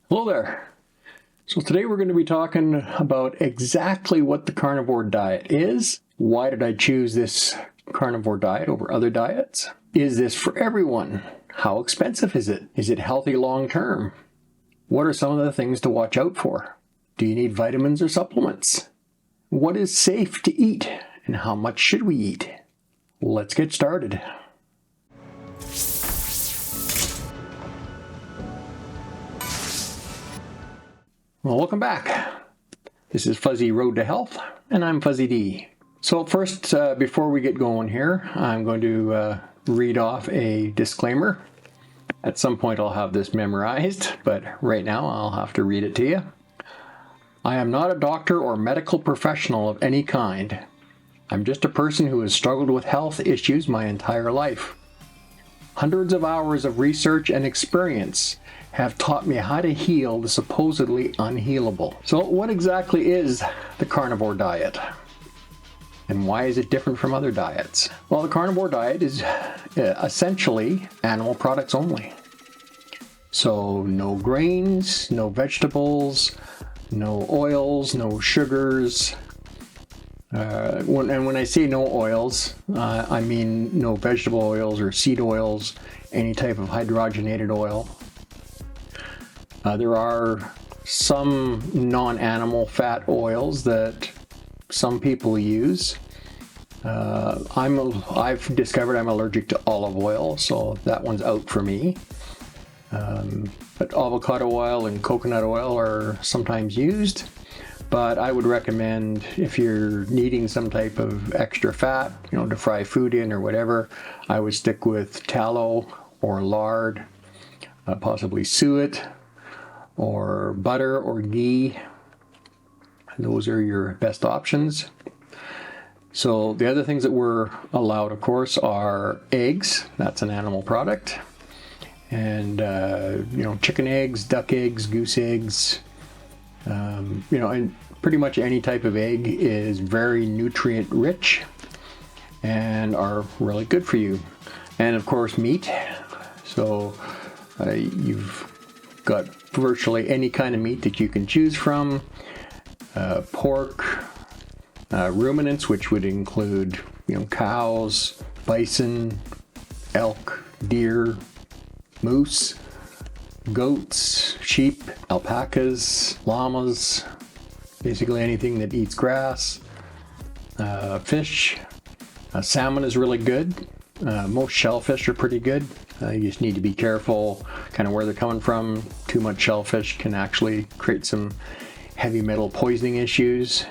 Hello there. So today we're going to be talking about exactly what the carnivore diet is. Why did I choose this carnivore diet over other diets? Is this for everyone? How expensive is it? Is it healthy long term? What are some of the things to watch out for? Do you need vitamins or supplements? What is safe to eat and how much should we eat? Let's get started. Well, welcome back. This is Fuzzy Road to Health, and I'm Fuzzy D. So first, before we get going here, I'm going to read off a disclaimer. At some point I'll have this memorized, but right now I'll have to read it to you. I am not a doctor or medical professional of any kind. I'm just a person who has struggled with health issues my entire life. Hundreds of hours of research and experience have taught me how to heal the supposedly unhealable. So what exactly is the carnivore diet? And why is it different from other diets? Well, the carnivore diet is essentially animal products only. So no grains, no vegetables, no oils, no sugars. When I say no oils, I mean no vegetable oils or seed oils, any type of hydrogenated oil. There are some non-animal fat oils that some people use. I've discovered I'm allergic to olive oil, so that one's out for me. But avocado oil and coconut oil are sometimes used. But I would recommend, if you're needing some type of extra fat, to fry food in or whatever, I would stick with tallow or lard, possibly suet, or butter or ghee. Those are your best options. So the other things that we're allowed, of course, are eggs. That's an animal product. And, chicken eggs, duck eggs, goose eggs, and pretty much any type of egg is very nutrient rich and are really good for you. And of course, meat. So you've got virtually any kind of meat that you can choose from. Pork, ruminants, which would include, cows, bison, elk, deer, moose, goats, sheep, alpacas, llamas, basically anything that eats grass. Fish, salmon is really good. Most shellfish are pretty good. You just need to be careful kind of where they're coming from. Too much shellfish can actually create some heavy metal poisoning issues,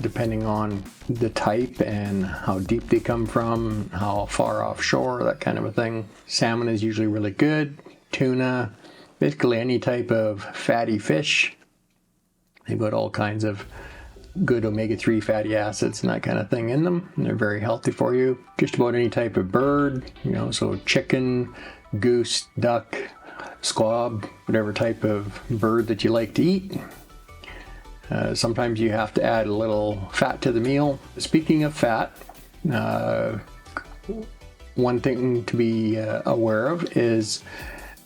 depending on the type and how deep they come from, how far offshore, that kind of a thing. Salmon is usually really good. Tuna, basically any type of fatty fish. They've got all kinds of good omega-3 fatty acids and that kind of thing in them. And they're very healthy for you. Just about any type of bird, so chicken, goose, duck, squab, whatever type of bird that you like to eat. Sometimes you have to add a little fat to the meal. Speaking of fat, one thing to be aware of is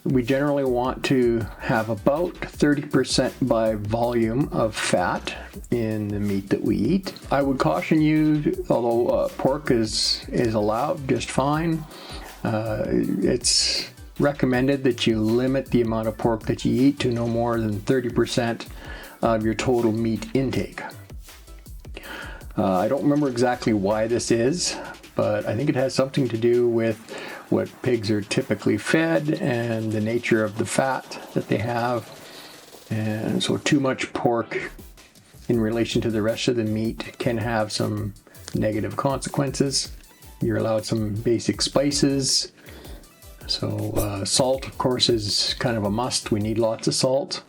we generally want to have about 30% by volume of fat in the meat that we eat. I would caution you, although pork is allowed just fine, it's recommended that you limit the amount of pork that you eat to no more than 30% of your total meat intake. I don't remember exactly why this is, but I think it has something to do with what pigs are typically fed and the nature of the fat that they have. And so too much pork in relation to the rest of the meat can have some negative consequences. You're allowed some basic spices. So salt, of course, is kind of a must. We need lots of salt.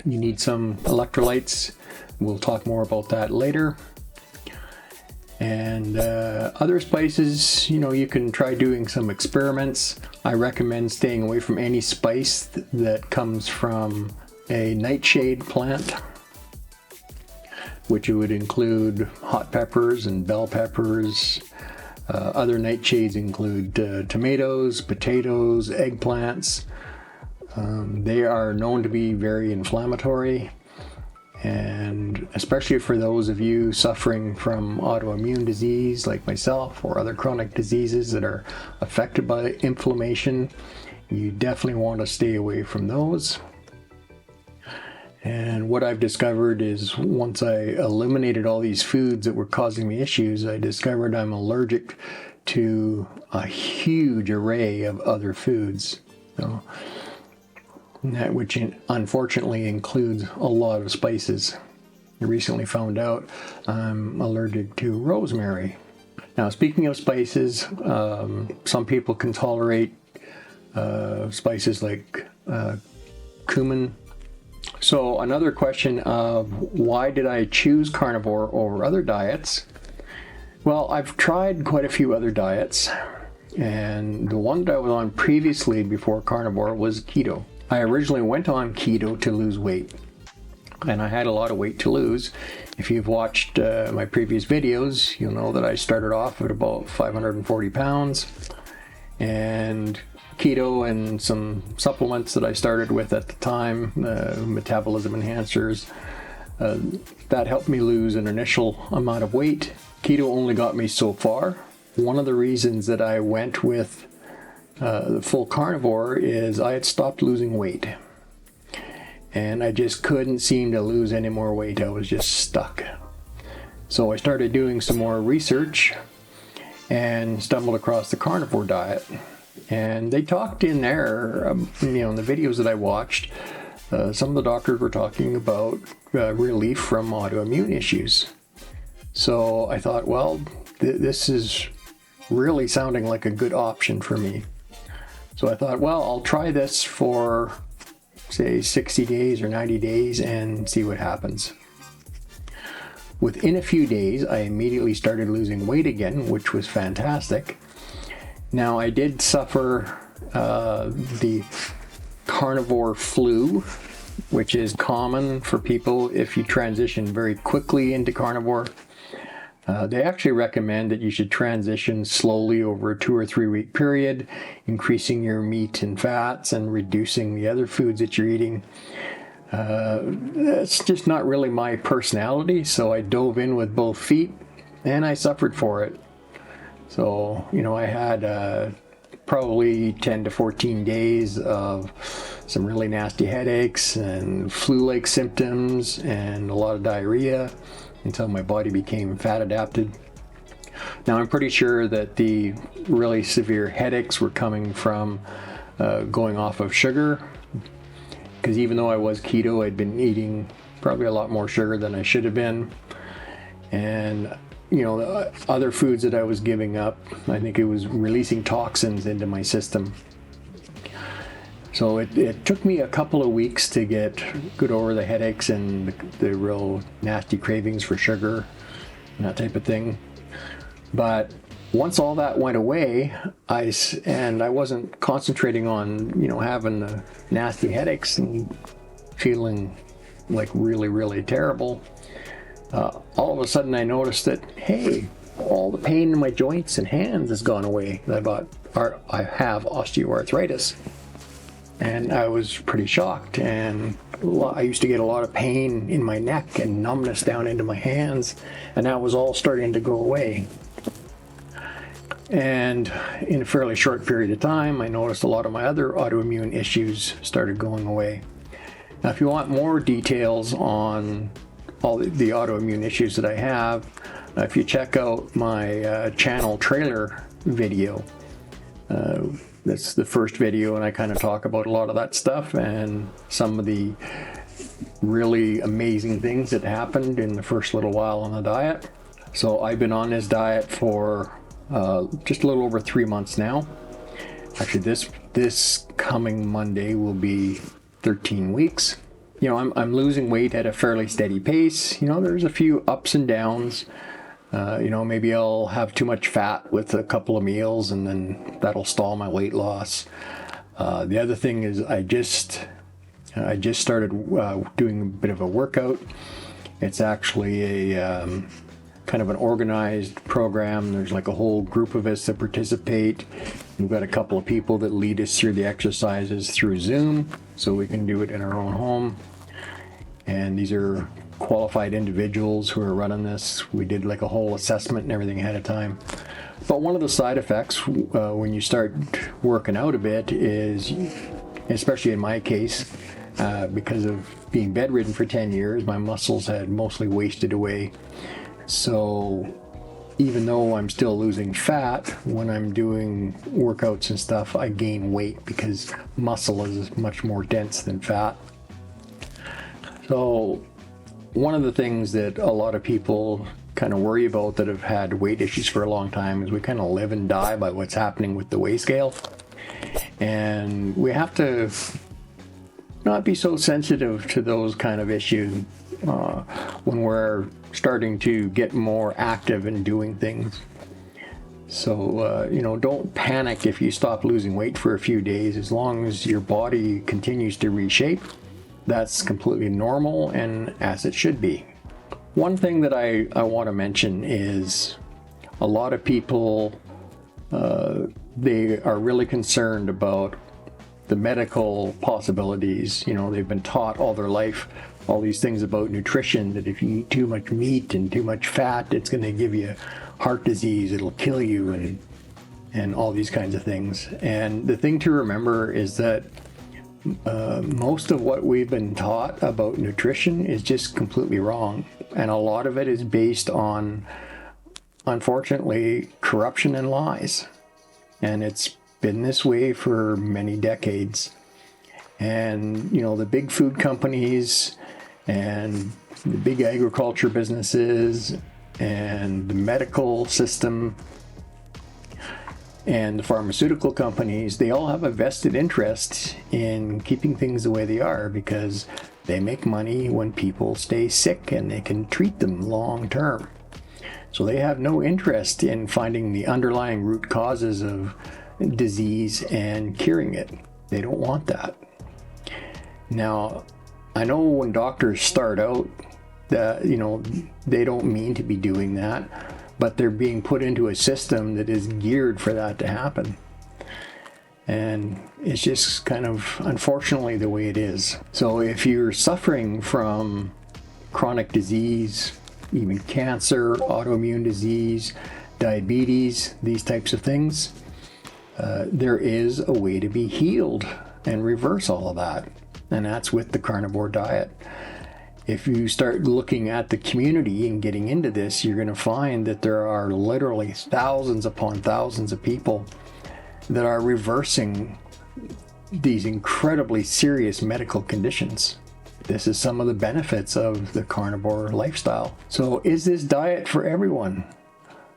You need some electrolytes. We'll talk more about that later. And other spices, you can try doing some experiments. I recommend staying away from any spice that comes from a nightshade plant, which would include hot peppers and bell peppers. Other nightshades include tomatoes, potatoes, eggplants, They are known to be very inflammatory, and especially for those of you suffering from autoimmune disease like myself or other chronic diseases that are affected by inflammation, you definitely want to stay away from those. And what I've discovered is once I eliminated all these foods that were causing me issues, I discovered I'm allergic to a huge array of other foods. So, which unfortunately includes a lot of spices. I recently found out I'm allergic to rosemary. Now, speaking of spices, some people can tolerate spices like cumin. So another question of why did I choose carnivore over other diets? Well, I've tried quite a few other diets, and the one that I was on previously before carnivore was keto. I originally went on keto to lose weight, and I had a lot of weight to lose. If you've watched my previous videos, you'll know that I started off at about 540 pounds, and keto and some supplements that I started with at the time, metabolism enhancers, that helped me lose an initial amount of weight. Keto only got me so far. One of the reasons that I went with the full carnivore is I had stopped losing weight, and I just couldn't seem to lose any more weight. I was just stuck. So I started doing some more research and stumbled across the carnivore diet. And they talked in there, in the videos that I watched, some of the doctors were talking about relief from autoimmune issues. So I thought, well, this is really sounding like a good option for me. So I thought, well, I'll try this for, say, 60 days or 90 days and see what happens. Within a few days, I immediately started losing weight again, which was fantastic. Now, I did suffer the carnivore flu, which is common for people if you transition very quickly into carnivore. They actually recommend that you should transition slowly over a 2 or 3 week period, increasing your meat and fats and reducing the other foods that you're eating. That's just not really my personality, so I dove in with both feet and I suffered for it. So, I had probably 10 to 14 days of some really nasty headaches and flu-like symptoms and a lot of diarrhea until my body became fat adapted. Now, I'm pretty sure that the really severe headaches were coming from going off of sugar, because even though I was keto, I'd been eating probably a lot more sugar than I should have been. And the other foods that I was giving up, I think it was releasing toxins into my system. So it took me a couple of weeks to get good over the headaches and the real nasty cravings for sugar and that type of thing. But once all that went away, I wasn't concentrating on, having the nasty headaches and feeling like really, really terrible. All of a sudden I noticed that, hey, all the pain in my joints and hands has gone away. I thought, I have osteoarthritis. And I was pretty shocked, and I used to get a lot of pain in my neck and numbness down into my hands, and that was all starting to go away. And in a fairly short period of time, I noticed a lot of my other autoimmune issues started going away. Now, if you want more details on all the autoimmune issues that I have, if you check out my channel trailer video, that's the first video, and I kind of talk about a lot of that stuff and some of the really amazing things that happened in the first little while on the diet. So I've been on this diet for just a little over 3 months now. Actually, this coming Monday will be 13 weeks. I'm losing weight at a fairly steady pace. There's a few ups and downs. Maybe I'll have too much fat with a couple of meals, and then that'll stall my weight loss. The other thing is I just started doing a bit of a workout. It's actually a kind of an organized program. There's like a whole group of us that participate. We've got a couple of people that lead us through the exercises through Zoom. so we can do it in our own home. And these are qualified individuals who are running this. We did like a whole assessment and everything ahead of time. But one of the side effects when you start working out a bit is, especially in my case, because of being bedridden for 10 years, my muscles had mostly wasted away. So even though I'm still losing fat, when I'm doing workouts and stuff, I gain weight because muscle is much more dense than fat. So one of the things that a lot of people kind of worry about that have had weight issues for a long time is we kind of live and die by what's happening with the weigh scale. And we have to not be so sensitive to those kind of issues when we're starting to get more active in doing things. So, don't panic if you stop losing weight for a few days. As long as your body continues to reshape, that's completely normal and as it should be. One thing that I want to mention is a lot of people, they are really concerned about the medical possibilities. They've been taught all their life all these things about nutrition, that if you eat too much meat and too much fat, it's going to give you heart disease, it'll kill you, and all these kinds of things. And the thing to remember is that most of what we've been taught about nutrition is just completely wrong. And a lot of it is based on, unfortunately, corruption and lies. And it's been this way for many decades. And, the big food companies and the big agriculture businesses and the medical system and the pharmaceutical companies, they all have a vested interest in keeping things the way they are because they make money when people stay sick and they can treat them long term. So they have no interest in finding the underlying root causes of disease and curing it. They don't want that. Now, I know when doctors start out that, they don't mean to be doing that, but they're being put into a system that is geared for that to happen. And it's just kind of, unfortunately, the way it is. So if you're suffering from chronic disease, even cancer, autoimmune disease, diabetes, these types of things, there is a way to be healed and reverse all of that. And that's with the carnivore diet. If you start looking at the community and getting into this, you're going to find that there are literally thousands upon thousands of people that are reversing these incredibly serious medical conditions. This is some of the benefits of the carnivore lifestyle. So is this diet for everyone?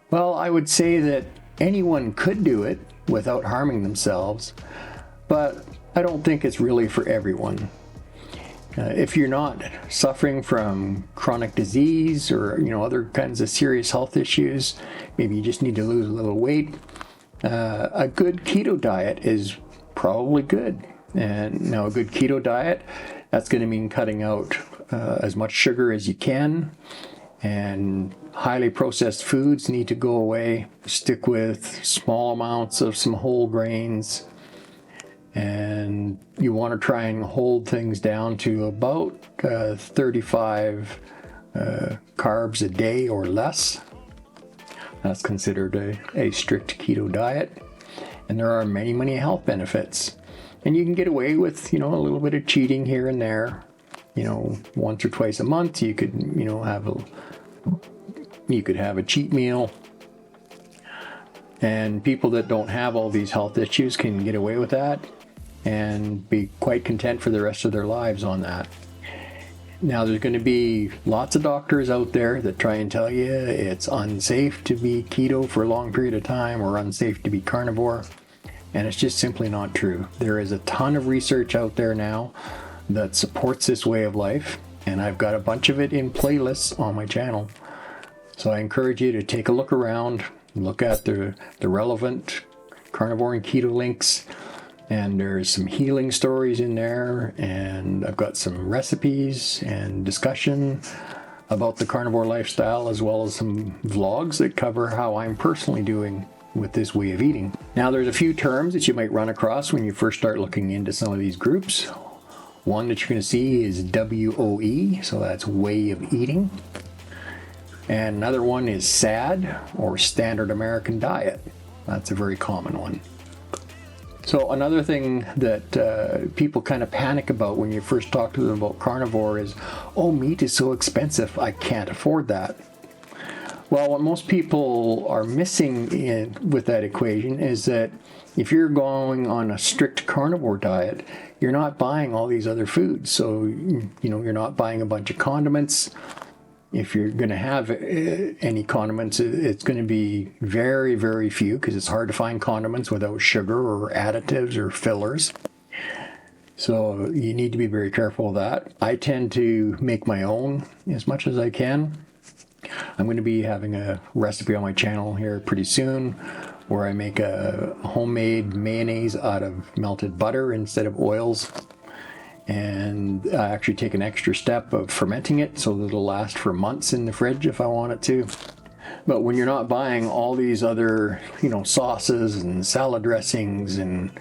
Well, I would say that anyone could do it without harming themselves, but I don't think it's really for everyone. If you're not suffering from chronic disease or other kinds of serious health issues, maybe you just need to lose a little weight, a good keto diet is probably good. And now a good keto diet, that's going to mean cutting out as much sugar as you can, and highly processed foods need to go away. Stick with small amounts of some whole grains, and you want to try and hold things down to about 35 carbs a day or less. That's considered a strict keto diet, and there are many health benefits. And you can get away with a little bit of cheating here and there. Once or twice a month you could have a cheat meal. And people that don't have all these health issues can get away with that and be quite content for the rest of their lives on that. Now, there's going to be lots of doctors out there that try and tell you it's unsafe to be keto for a long period of time or unsafe to be carnivore, and it's just simply not true. There is a ton of research out there now that supports this way of life, and I've got a bunch of it in playlists on my channel. So I encourage you to take a look around, look at the relevant carnivore and keto links, and there's some healing stories in there, and I've got some recipes and discussion about the carnivore lifestyle, as well as some vlogs that cover how I'm personally doing with this way of eating. Now, there's a few terms that you might run across when you first start looking into some of these groups. One that you're going to see is WOE, so that's way of eating. And another one is SAD, or Standard American Diet. That's a very common one. So another thing that people kind of panic about when you first talk to them about carnivore is, oh, meat is so expensive, I can't afford that. Well, what most people are missing with that equation is that if you're going on a strict carnivore diet, you're not buying all these other foods. So, you're not buying a bunch of condiments. If you're going to have any condiments, it's going to be very, very few, because it's hard to find condiments without sugar or additives or fillers. So you need to be very careful of that. I tend to make my own as much as I can. I'm going to be having a recipe on my channel here pretty soon where I make a homemade mayonnaise out of melted butter instead of oils. And I actually take an extra step of fermenting it so that it'll last for months in the fridge if I want it to. But when you're not buying all these other, sauces and salad dressings and,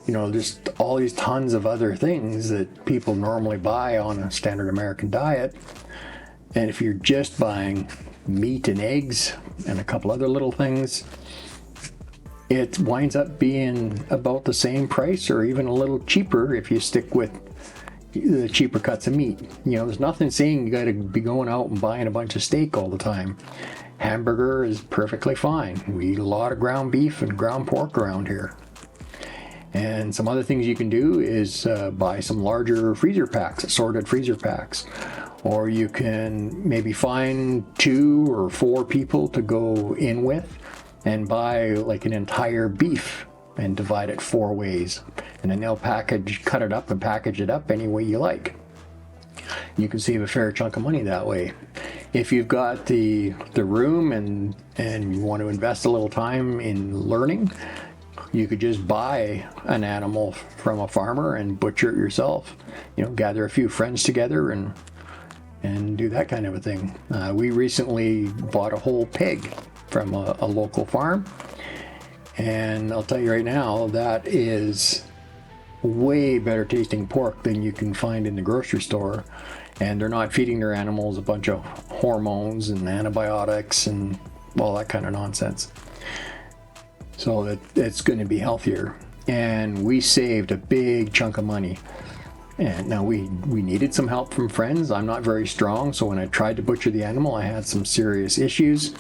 just all these tons of other things that people normally buy on a standard American diet, and if you're just buying meat and eggs and a couple other little things, it winds up being about the same price or even a little cheaper if you stick with the cheaper cuts of meat. There's nothing saying you got to be going out and buying a bunch of steak all the time. Hamburger is perfectly fine. We eat a lot of ground beef and ground pork around here. And some other things you can do is buy some larger freezer packs, assorted freezer packs. Or you can maybe find 2 or 4 people to go in with and buy like an entire beef and divide it 4 ways. And then they'll cut it up and package it up any way you like. You can save a fair chunk of money that way. If you've got the room and you want to invest a little time in learning, you could just buy an animal from a farmer and butcher it yourself. Gather a few friends together and do that kind of a thing. We recently bought a whole pig from a local farm. And I'll tell you right now, that is way better tasting pork than you can find in the grocery store. And they're not feeding their animals a bunch of hormones and antibiotics and all that kind of nonsense. So it's going to be healthier. And we saved a big chunk of money. And now we needed some help from friends. I'm not very strong, so when I tried to butcher the animal, I had some serious issues.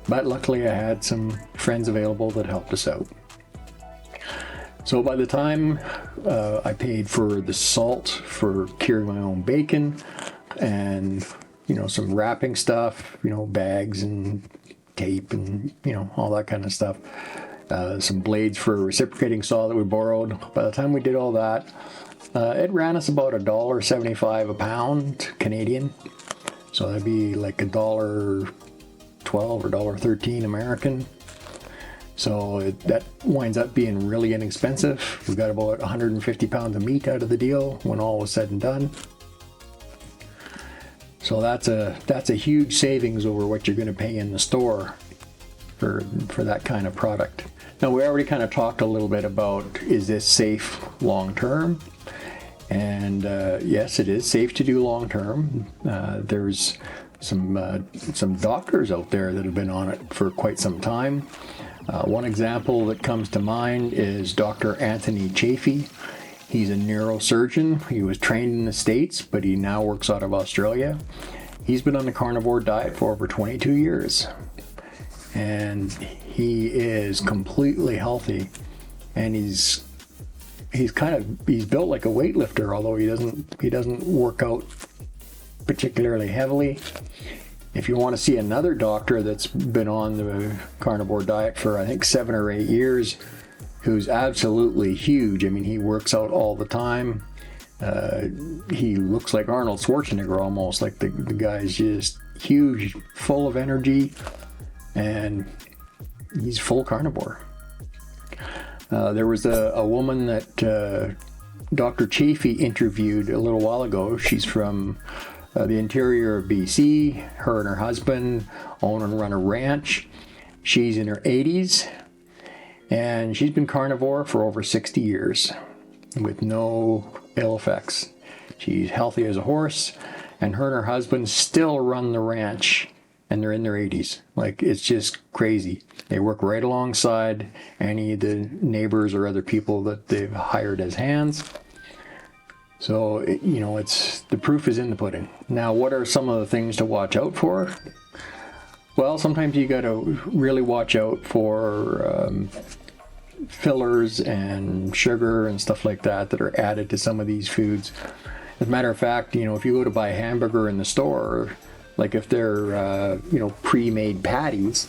But luckily I had some friends available that helped us out. So by the time I paid for the salt for curing my own bacon and, some wrapping stuff, bags and tape and, all that kind of stuff, some blades for reciprocating saw that we borrowed. By the time we did all that, it ran us about $1.75 a pound Canadian. So that'd be like $1.12 or $1.13 American. So that winds up being really inexpensive. We got about 150 pounds of meat out of the deal when all was said and done. So that's a huge savings over what you're going to pay in the store for that kind of product. Now, we already kind of talked a little bit about, is this safe long term? And yes, it is safe to do long term. There's some doctors out there that have been on it for quite some time. One example that comes to mind is Dr. Anthony Chafee. He's a neurosurgeon. He was trained in the States, but he now works out of Australia. He's been on the carnivore diet for over 22 years. And he is completely healthy. And he's built like a weightlifter, although he doesn't work out particularly heavily. If you want to see another doctor that's been on the carnivore diet for I think 7 or 8 years, who's absolutely huge. I mean, he works out all the time. He looks like Arnold Schwarzenegger almost. Like the guy's just huge, full of energy, and he's full carnivore. There was a woman that Dr. Chafee interviewed a little while ago. She's from the interior of BC. Her and her husband own and run a ranch. She's in her 80s, and she's been carnivore for over 60 years with no ill effects. She's healthy as a horse, and her husband still run the ranch, and they're in their 80s. Like, it's just crazy. They work right alongside any of the neighbors or other people that they've hired as hands. So, you know, it's the proof is in the pudding. Now, what are some of the things to watch out for? Well, sometimes you got to really watch out for fillers and sugar and stuff like that that are added to some of these foods. As a matter of fact, you know, if you go to buy a hamburger in the store, like if they're, you know, pre-made patties,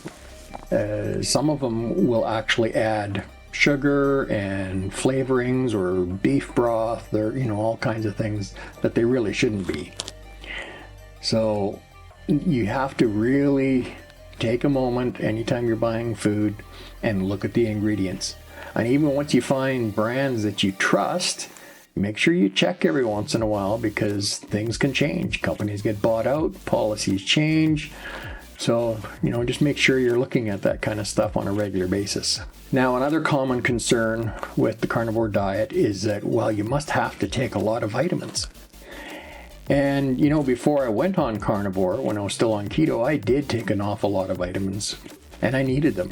some of them will actually add sugar and flavorings or beef broth or, you know, all kinds of things that they really shouldn't be. So you have to really take a moment anytime you're buying food and look at the ingredients. And even once you find brands that you trust, make sure you check every once in a while, because things can change. Companies get bought out, policies change. So, you know, just make sure you're looking at that kind of stuff on a regular basis. Now, another common concern with the carnivore diet is that, well, you must have to take a lot of vitamins. And, you know, before I went on carnivore, when I was still on keto, I did take an awful lot of vitamins, and I needed them.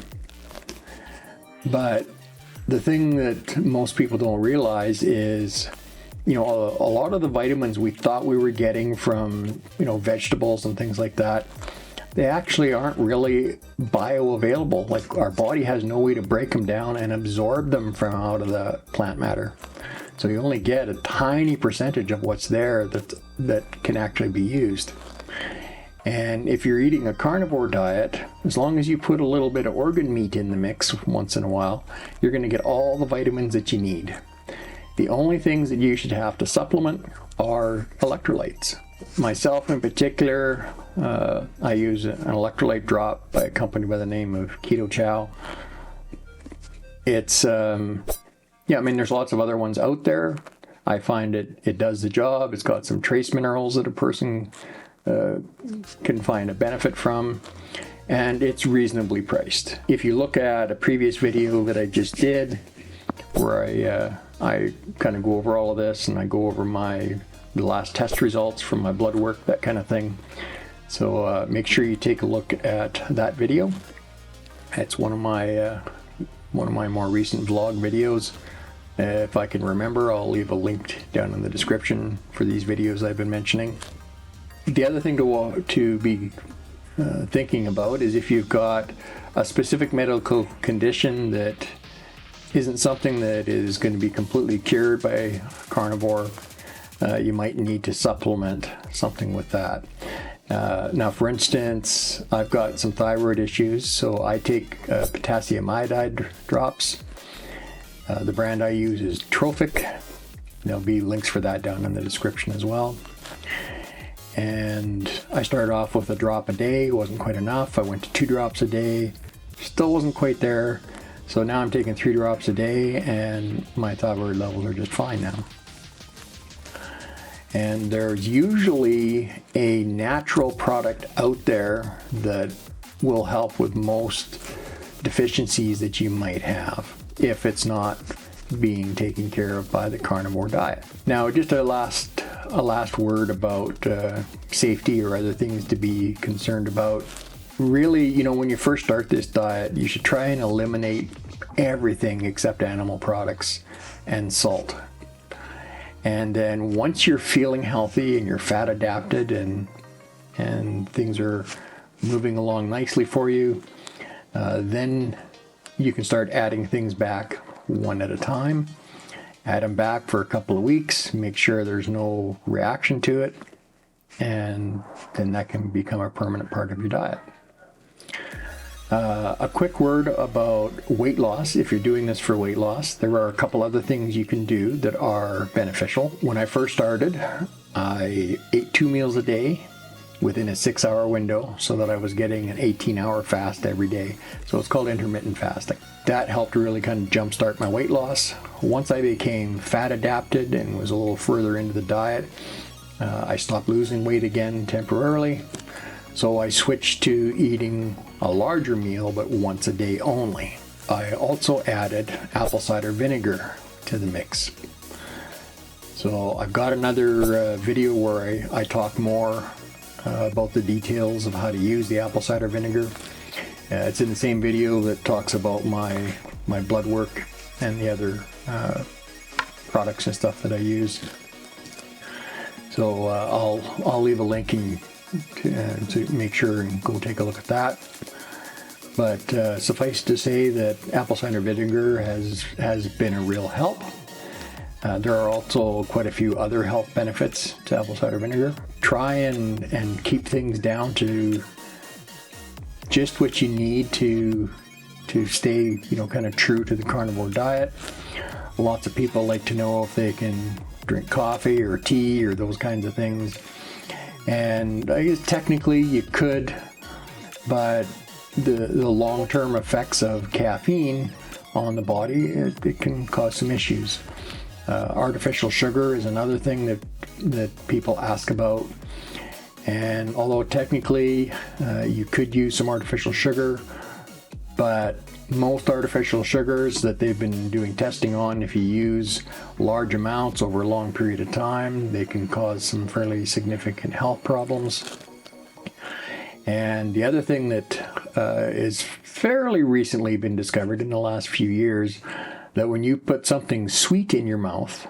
But the thing that most people don't realize is, you know, a lot of the vitamins we thought we were getting from, you know, vegetables and things like that, they actually aren't really bioavailable. Like, our body has no way to break them down and absorb them from out of the plant matter. So you only get a tiny percentage of what's there that can actually be used. And if you're eating a carnivore diet, as long as you put a little bit of organ meat in the mix once in a while, you're going to get all the vitamins that you need. The only things that you should have to supplement are electrolytes. Myself in particular, I use an electrolyte drop by a company by the name of Keto Chow. It's, yeah, I mean, there's lots of other ones out there. I find it does the job. It's got some trace minerals that a person can find a benefit from, and it's reasonably priced. If you look at a previous video that I just did, where I kind of go over all of this, and I go over the last test results from my blood work, that kind of thing. So make sure you take a look at that video. It's one of my more recent vlog videos. If I can remember, I'll leave a link down in the description for these videos I've been mentioning. The other thing to be thinking about is if you've got a specific medical condition that isn't something that is going to be completely cured by carnivore, you might need to supplement something with that. Now, for instance, I've got some thyroid issues, so I take potassium iodide drops. The brand I use is Trophic. There'll be links for that down in the description as well. And I started off with a drop a day. It wasn't quite enough. I went to 2 drops a day. Still wasn't quite there. So now I'm taking 3 drops a day, and my thyroid levels are just fine now. And there's usually a natural product out there that will help with most deficiencies that you might have, if it's not being taken care of by the carnivore diet. Now, just a last word about safety or other things to be concerned about. Really, you know, when you first start this diet, you should try and eliminate everything except animal products and salt. And then once you're feeling healthy and you're fat adapted and things are moving along nicely for you, then you can start adding things back one at a time. Add them back for a couple of weeks, make sure there's no reaction to it, and then that can become a permanent part of your diet. A quick word about weight loss. If you're doing this for weight loss, there are a couple other things you can do that are beneficial. When I first started, I ate 2 meals a day within a 6-hour window, so that I was getting an 18-hour fast every day. So it's called intermittent fasting. That helped really kind of jumpstart my weight loss. Once I became fat adapted and was a little further into the diet, I stopped losing weight again temporarily. So I switched to eating a larger meal, but once a day only. I also added apple cider vinegar to the mix. So I've got another video where I talk more about the details of how to use the apple cider vinegar. It's in the same video that talks about my Bloodwork and the other products and stuff that I use. So I'll leave a link to make sure and go take a look at that. But suffice to say that apple cider vinegar has been a real help. There are also quite a few other health benefits to apple cider vinegar. Try and keep things down to just what you need to stay, kind of true to the carnivore diet. Lots of people like to know if they can drink coffee or tea or those kinds of things. And I guess technically you could, but the long-term effects of caffeine on the body, it can cause some issues. Artificial sugar is another thing that people ask about. And although technically you could use some artificial sugar, but most artificial sugars that they've been doing testing on, if you use large amounts over a long period of time, they can cause some fairly significant health problems. And the other thing that is fairly recently been discovered in the last few years, that when you put something sweet in your mouth,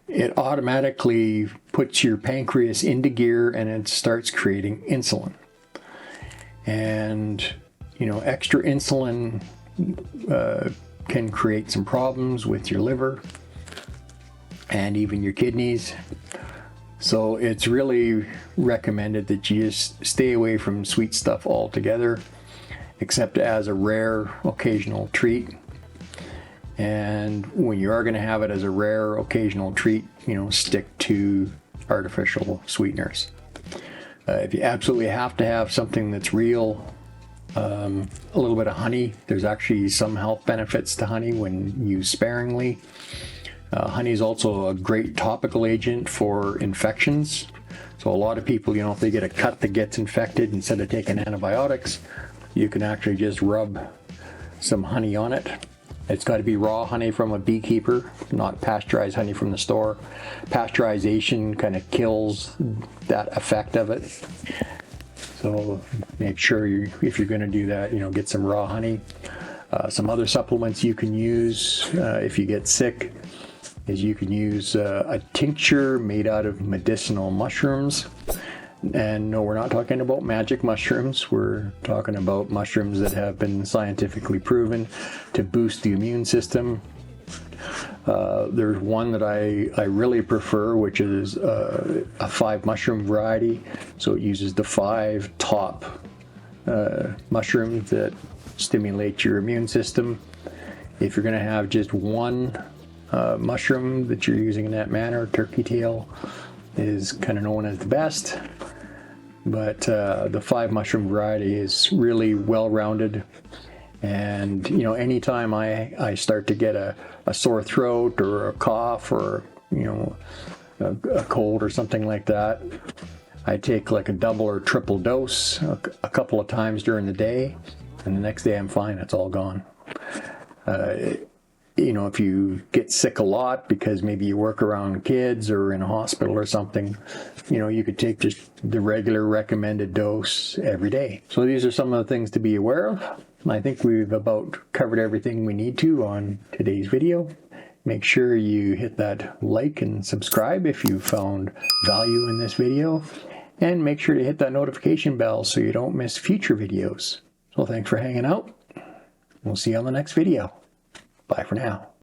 it automatically puts your pancreas into gear and it starts creating insulin. And extra insulin can create some problems with your liver and even your kidneys. So it's really recommended that you just stay away from sweet stuff altogether, except as a rare occasional treat. And when you are going to have it as a rare occasional treat, stick to artificial sweeteners. If you absolutely have to have something that's real, a little bit of honey. There's actually some health benefits to honey when used sparingly. Honey is also a great topical agent for infections. So a lot of people, if they get a cut that gets infected, instead of taking antibiotics, you can actually just rub some honey on it. It's got to be raw honey from a beekeeper, not pasteurized honey from the store. Pasteurization kind of kills that effect of it. So make sure if you're going to do that, get some raw honey. Some other supplements you can use if you get sick is you can use a tincture made out of medicinal mushrooms. And no, we're not talking about magic mushrooms. We're talking about mushrooms that have been scientifically proven to boost the immune system. There's one that I really prefer, which is a 5 mushroom variety. So it uses the 5 top mushrooms that stimulate your immune system. If you're going to have just one mushroom that you're using in that manner, turkey tail is kind of known as the best. But the 5 mushroom variety is really well-rounded. And, anytime I start to get a sore throat or a cough or, a cold or something like that, I take like a double or triple dose a couple of times during the day. And the next day I'm fine. It's all gone. If you get sick a lot because maybe you work around kids or in a hospital or something, you could take just the regular recommended dose every day. So these are some of the things to be aware of. I think we've about covered everything we need to on today's video. Make sure you hit that like and subscribe if you found value in this video. And make sure to hit that notification bell so you don't miss future videos. So thanks for hanging out. We'll see you on the next video. Bye for now.